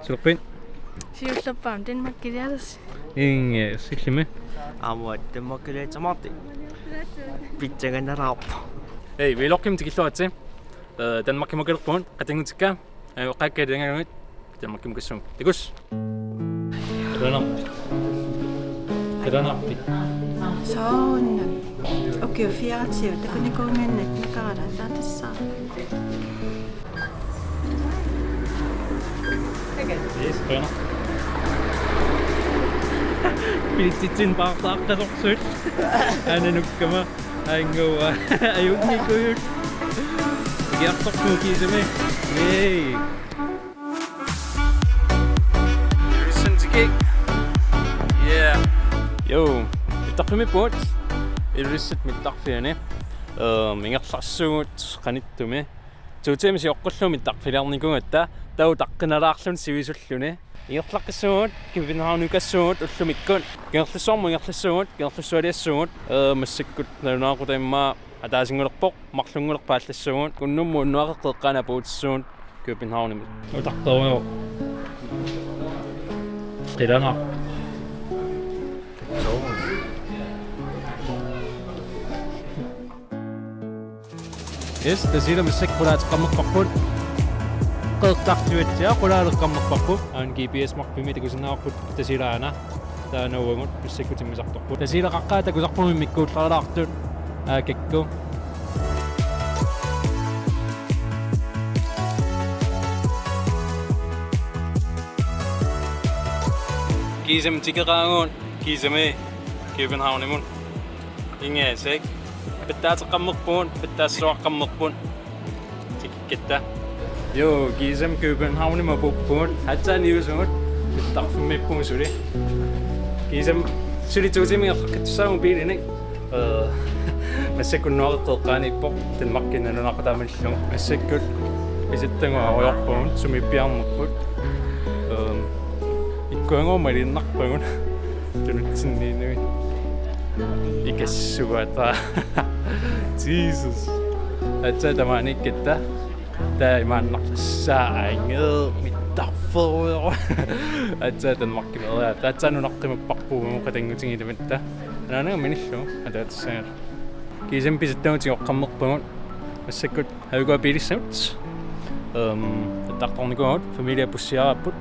Sorpin. Siullappaam Denmark-kielialus. Inge sillime. Amuat Denmark-kielialsamati. Pitsaganarap. Hey, vi lokker til kiltoatsi. Denmark-kielialpun qatingutikka. Qakkadingaluit Denmark-kielialsum. Tikus. Feriarnerput. Saunnan. Okei, fiatsio. Nikuungaluarlungit nikara tatassa. Yes, Brenner. Pilitsin Sorpassuit. Nukkama. Aingoa. Ayunnikuut. Gertortuukisame. Hey. Listen to kick. Yeah. Yo. Mittarfimiput. Ilrissit mittarfiani. Mingerlarsugut qanittume. Tuutemisi oqqullu mittarfiliarnikuungatta. Tau taqqinalaarlun sivisulluni. Ingerlaqqissugut kivinhaunukassugut ullumikkun. Kingerlissormu ingerlissugut kingerlissualiassugut massakkut nalunaaqutaimmaa атаасингулерпоқ марлунгулерпааллассугун куннумму уннуақеққана пуутиссуун København утарторуйо қилана Yes, tasira misek qulaat qammeqqarput qeqqartuatsia qulaalerqammeqqarput aan GPS marpimi takusinnaarput tasiraana taanauagut missekkutimmisartorput tasira qaqqaa takusarpumi mikkuullaraartut aakakku Kisem tikeraangun kiseme Københavnimun ingaasek pittaataqammerpuun pittaassuaqqammerpun tikketta yo kisem Københavnima puppuun hatsaniusugut pittarfimmippun suli kisem suli tuutimiaqakkatsaamum piilinik массаккуннуареққеққаанииппоқ Denmark-киналунақатаамаллу массаккут писиттангуа оёрпуун сумиппиармуккут иккуангуумалиннарпагун тунутсинниинуи икассуата Jesus атсатамааниккатта таимааннарлассааангеэ миттарферуйо атса Denmark-киналуа таатсаанунаққимаппарпууму қатангутингилиматта анаанага миниллу атаатсаага Kisem pisittamutiga oqqammerpagut massakkut havigua piilissamut tartornikuagut familia pussiarapput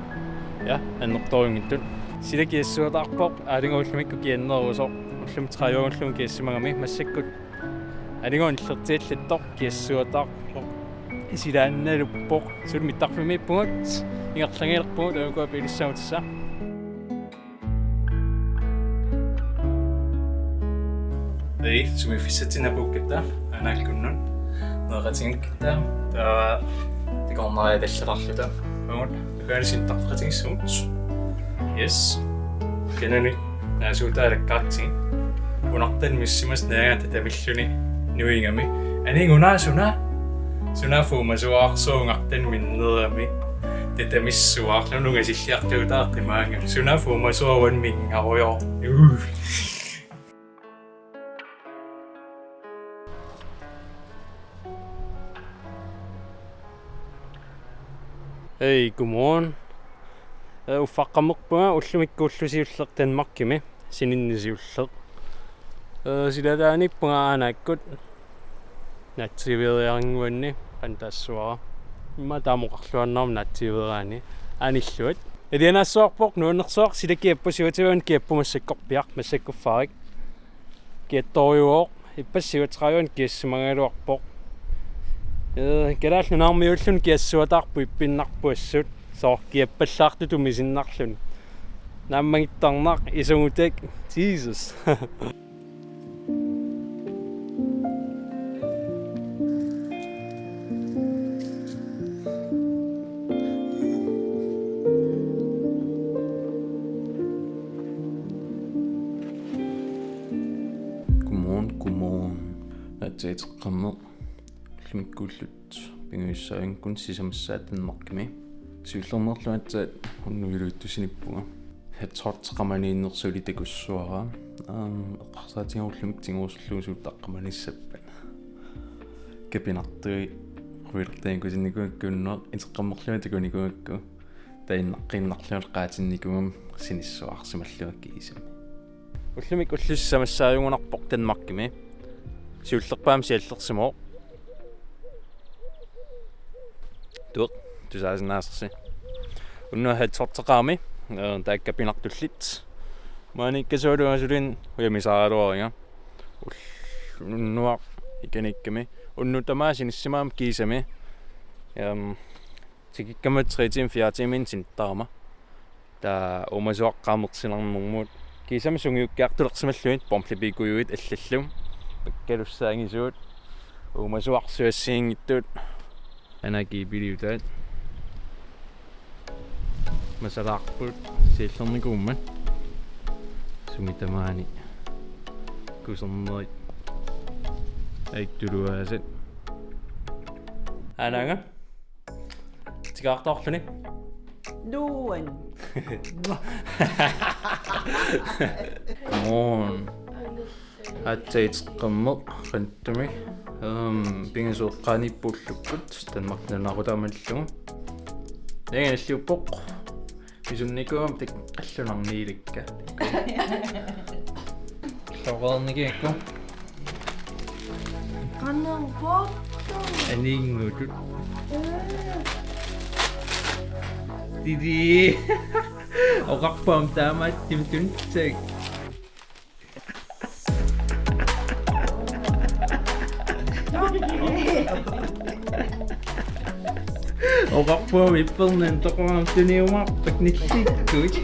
ja annertoriungittut sila kiassuataarpoq aalinguullumikku kianneruusoq ullum trajuunglum kiassimagami massakkut alinguun illertiallattoq kiassuataarpoq isilaannaluppoq sul mittarfimippugut ingerlangilerpugut havigua piilissamutissa Ei, sumi fissatina pukketta anaalkunnun neqatingikkitta taa tikornaria tallararluta agut akaanisin tarqatingissuut yes kenani naasuutaalakkaarti unartan missimas naagaata tamilluni nuingami aninguna suna fuumasuaarsuungartan minnerami tatamissuaarlunungasilliartuutaaqqimaanga suna fuumasuawan mingaruyor Hey, godmorgen. Uffaqammerpunga ullumikkuullusiulleq Denmarkimi sininnisiulleq. Silataanippunga aanakkut natsiveriaringuanni qantaassuara. Imma taamoqarluannarma natsiveriaani aanilluat. Edianaassuarpoq nuannersuaq silakiappusiutiuan kiappumassakkorpiaq massakkuffarik. Kiattoriuoq ippassiuatrajuan kiassimagaluarpoq. Kalaallunarmiullun kiassuataarpu ippinnarpuassut soor kiappallaartu tumisinnarlun nammagittarnaq isungutak Jesus Godmorgen atsaiteqqarneq Mikkullut pinguissaaginkun sisamassaat Denmarkimi siullernerluatsaat unnuiluuttusinippuga hatsorteqamaniinnersuuli takussuara eqqarsaatinguullumik tinguusulluusuuttaqqamanissappat kapinartui quilertaankusinnikuakkuunneq iteqqammerlua takunikuakku таиннаққиннарлуут qaatinnikuum sinissuarsimalluakkiisami уллумик уллуссамассааюнgunarpoq танмаркими сиуллерпаам сиаллерсимоо тук тусааснаасерси уннуа хатсортеқарми тааккапинартуллит maanikкасуулуасулин уямисааралуаринга уннуа иканикками унну тамаасиниссимаам кисами тикиккаматсриитим фиатимин синтаама та умасуаққаамерсинарнэрмуут кисами сунгиуккиартулерсималлуит помплипикуйуит аллаллум паккалуссаангисуут умасуарсуассиингиттуут анакипилиутаат масалаарпут сииллерникууммат сумитамаани кусернерит айттулуаасат анага тикаарторлуни Nuan. мон атсаитеққаммеқ қантуми пингасуоққааниппуллуккут танмарнанарутаамаллугу нааналлиуппоқ мисунникуам тик аллунарнииликка лоорнигиакку Qannerput. аниингутут диди оқарпаам таамаат тимтун таг оқарпаам иппернэн тоқораам туниумаартак нилликкуит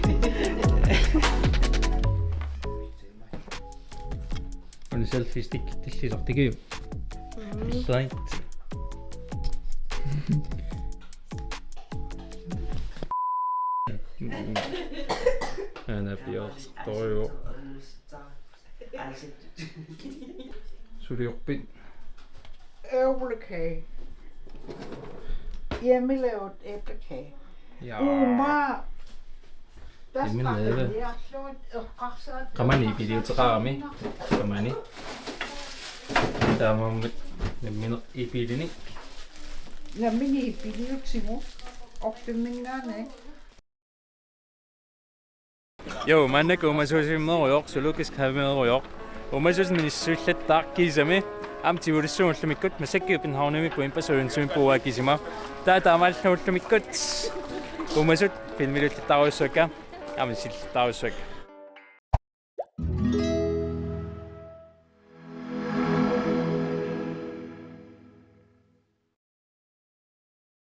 он селфистик тиллисартигиу сайт Ana piortorju. Suliorpit. Æblekage. Hjemmelavet æblekage. Ja. Uma. Der Hjemmelavet. starter Kamani videoterami. Kamani. Der var med epidemi. Jamen i bibliotimo. Og det minnerne. Jo, manne kommer så til med og så Lukas kan med og og man synes man synes lidt darkisme am til det så lidt godt men sikkert på havne på en person som på akisme der var lidt lidt godt og man så finder vi lidt dagsøkker am sit dagsøkker